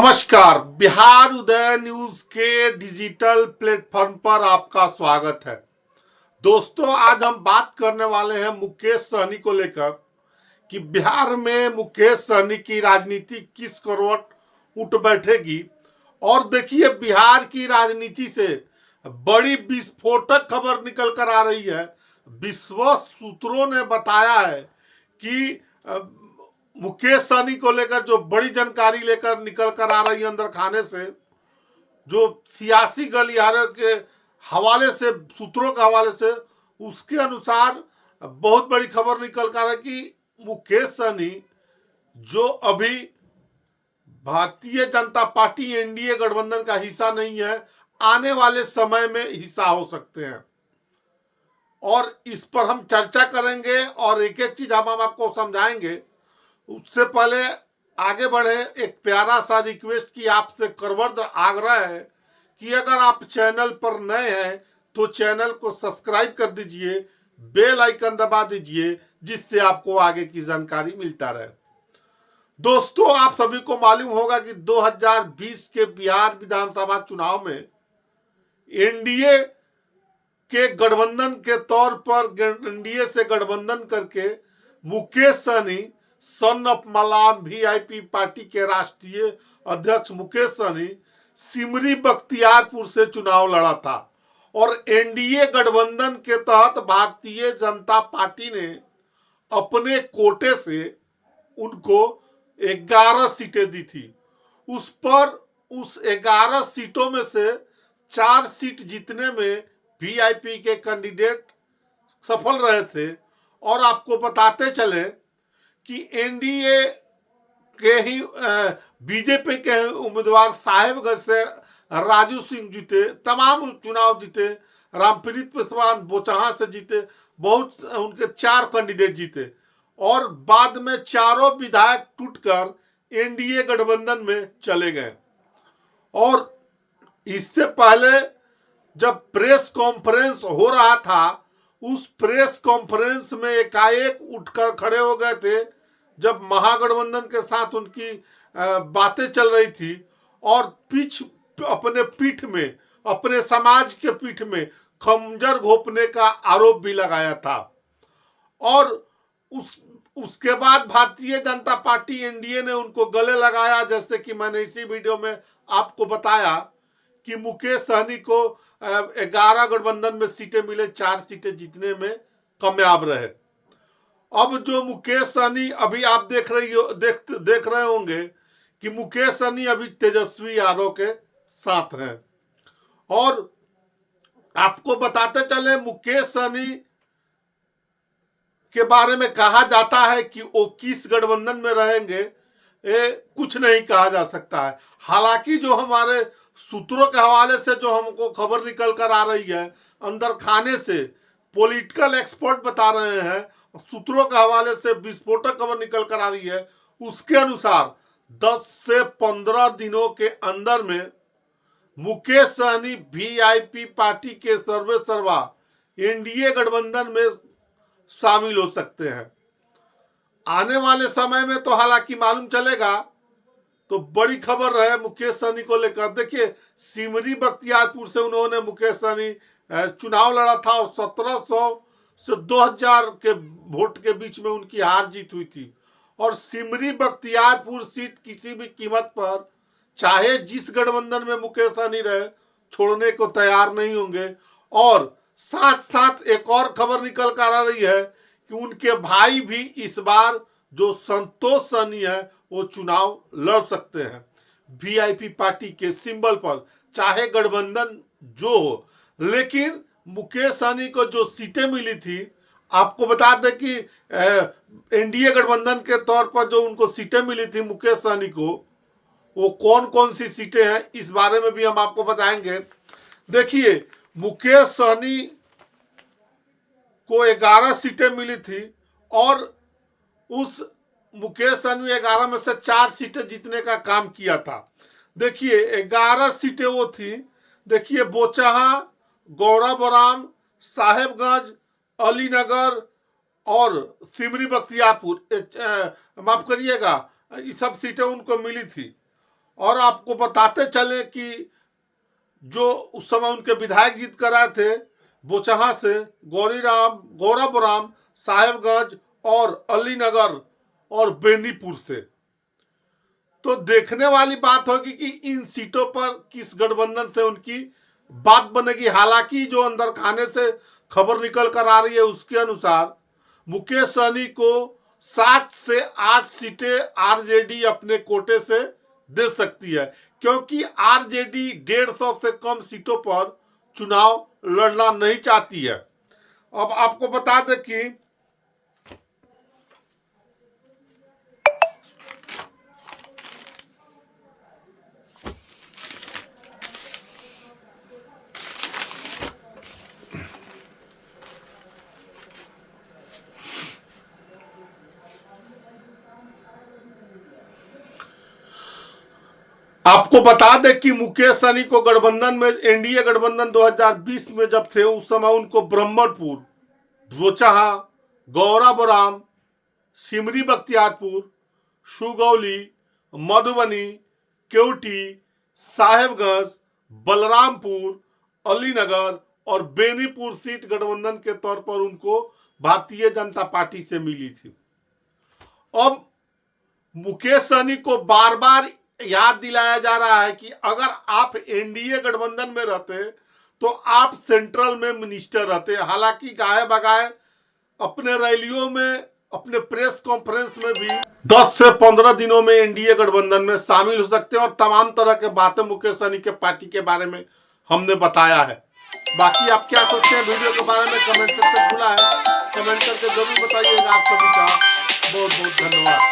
नमस्कार। बिहार उदय न्यूज के digital platform पर आपका स्वागत है। दोस्तों, आज हम बात करने वाले हैं मुकेश सहनी को लेकर कि बिहार में मुकेश सहनी की राजनीति किस करवट उठ बैठेगी। और देखिए, बिहार की राजनीति से बड़ी विस्फोटक खबर निकल कर आ रही है। विश्वस्त सूत्रों ने बताया है कि मुकेश सहनी को लेकर जो बड़ी जानकारी लेकर निकल कर आ रही है अंदर खाने से, जो सियासी गलियारे के हवाले से, सूत्रों के हवाले से, उसके अनुसार बहुत बड़ी खबर निकल कर आ रही है कि मुकेश सहनी जो अभी भारतीय जनता पार्टी एनडीए गठबंधन का हिस्सा नहीं है, आने वाले समय में हिस्सा हो सकते हैं। और इस पर हम चर्चा करेंगे और एक एक चीज हम आपको समझाएंगे। उससे पहले आगे बढ़े, एक प्यारा सा रिक्वेस्ट की आपसे करवड़ आग्रह है कि अगर आप चैनल पर नए हैं तो चैनल को सब्सक्राइब कर दीजिए, बेल आइकन दबा दीजिए, जिससे आपको आगे की जानकारी मिलता रहे। दोस्तों, आप सभी को मालूम होगा कि 2020 के बिहार विधानसभा चुनाव में एनडीए के गठबंधन के तौर पर एनडीए से गठबंधन करके मुकेश सहनी, सन ऑफ मलाम वीआईपी पार्टी के राष्ट्रीय अध्यक्ष मुकेश सहनी सिमरी बख्तियारपुर से चुनाव लड़ा था। और एनडीए गठबंधन के तहत भारतीय जनता पार्टी ने अपने कोटे से उनको 11 सीटें दी थी। उस 11 सीटों में से 4 सीट जीतने में वीआईपी के कैंडिडेट सफल रहे थे। और आपको बताते चले कि एनडीए के ही बीजेपी के उम्मीदवार साहेबगंज से राजू सिंह जीते, तमाम चुनाव जीते, रामप्रीत पासवान बोचहा से जीते, बहुत उनके 4 कैंडिडेट जीते। और बाद में चारों विधायक टूटकर एनडीए गठबंधन में चले गए। और इससे पहले जब प्रेस कॉन्फ्रेंस हो रहा था, उस प्रेस कॉन्फ्रेंस में एकाएक उठकर खड़े हो गए थे जब महागठबंधन के साथ उनकी बातें चल रही थी। और अपने पीठ में, अपने समाज के पीठ में खंजर घोंपने का आरोप भी लगाया था। और उसके बाद भारतीय जनता पार्टी एनडीए ने उनको गले लगाया, जैसे कि मैंने इसी वीडियो में आपको बताया कि मुकेश सहनी को 11 गठबंधन में सीटें मिले, 4 सीटें जीतने में कामयाब रहे। अब जो मुकेश सहनी अभी आप देख रहे होंगे कि मुकेश सहनी अभी तेजस्वी यादव के साथ हैं। और आपको बताते चले, मुकेश सहनी के बारे में कहा जाता है कि वो किस गठबंधन में रहेंगे, कुछ नहीं कहा जा सकता है। हालांकि जो हमारे सूत्रों के हवाले से जो हमको खबर निकल कर आ रही है अंदर खाने से, पॉलिटिकल एक्सपर्ट बता रहे हैं, सूत्रों के हवाले से विस्फोटक खबर निकल कर आ रही है, उसके अनुसार 10 से 15 दिनों के अंदर में मुकेश सहनी वीआईपी पार्टी के सर्वे सर्वा एनडीए गठबंधन में शामिल हो सकते हैं। आने वाले समय में तो हालांकि मालूम चलेगा। तो बड़ी खबर है मुकेश सहनी को लेकर। देखिए, सिमरी बख्तियारपुर से उन्होंने मुकेश सहनी चुनाव लड़ा था और 1700 से 2000 के वोट के बीच में उनकी हार जीत हुई थी। और सिमरी बख्तियारपुर सीट किसी भी कीमत पर, चाहे जिस गठबंधन में मुकेश सहनी रहे, छोड़ने को तैयार नहीं होंगे। और साथ साथ एक और खबर निकल कर आ रही है कि उनके भाई भी इस बार, जो संतोष सहनी है, वो चुनाव लड़ सकते हैं वीआईपी पार्टी के सिंबल पर, चाहे गठबंधन जो हो। लेकिन मुकेश सहनी को जो सीटें मिली थी, आपको बता दें कि एनडीए गठबंधन के तौर पर जो उनको सीटें मिली थी मुकेश सहनी को, वो कौन कौन सी सीटें हैं, इस बारे में भी हम आपको बताएंगे। देखिए, मुकेश सहनी को 11 सीटें मिली थी और उस मुकेश सहनी 11 में से 4 सीटें जीतने का काम किया था। देखिए, 11 सीटें वो थी। देखिए, बोचहा, गौराबोराम, साहेबगंज, अलीनगर और सिमरी बख्तियारपुर, माफ करिएगा, ये सब सीटें उनको मिली थी। और आपको बताते चले कि जो उस समय उनके विधायक जीत कर आए थे बोचहा से, गौरवराम, साहेबगंज और अलीनगर और बेनीपुर से। तो देखने वाली बात होगी कि इन सीटों पर किस गठबंधन से उनकी बात बनेगी। हालांकि जो अंदर खाने से खबर निकल कर आ रही है उसके अनुसार मुकेश सहनी को 7 से 8 सीटें आरजेडी अपने कोटे से दे सकती है, क्योंकि आरजेडी 150 से कम सीटों पर चुनाव लड़ना नहीं चाहती है। अब आपको बता दें कि मुकेश सहनी को गठबंधन में, एनडीए गठबंधन 2020 में जब थे उस समय उनको ब्रह्मपुर, बोचहा, गौरवराम, सिमरी बख्तियारपुर, सुगौली, मधुबनी, केवटी, साहेबगंज, बलरामपुर, अलीनगर और बेनीपुर सीट गठबंधन के तौर पर उनको भारतीय जनता पार्टी से मिली थी। अब मुकेश सहनी को बार बार याद दिलाया जा रहा है कि अगर आप एनडीए गठबंधन में रहते तो आप सेंट्रल में मिनिस्टर रहते। हालांकि गाहे बगाए अपने रैलियों में, अपने प्रेस कॉन्फ्रेंस में भी 10 से 15 दिनों में एनडीए गठबंधन में शामिल हो सकते हैं और तमाम तरह के बातें मुकेश सहनी के पार्टी के बारे में हमने बताया है। बाकी आप क्या सोचते हैं वीडियो के बारे में कमेंट सेक्शन खुला है, कमेंट करके जरूर बताइएगा। आप सभी का बहुत बहुत धन्यवाद।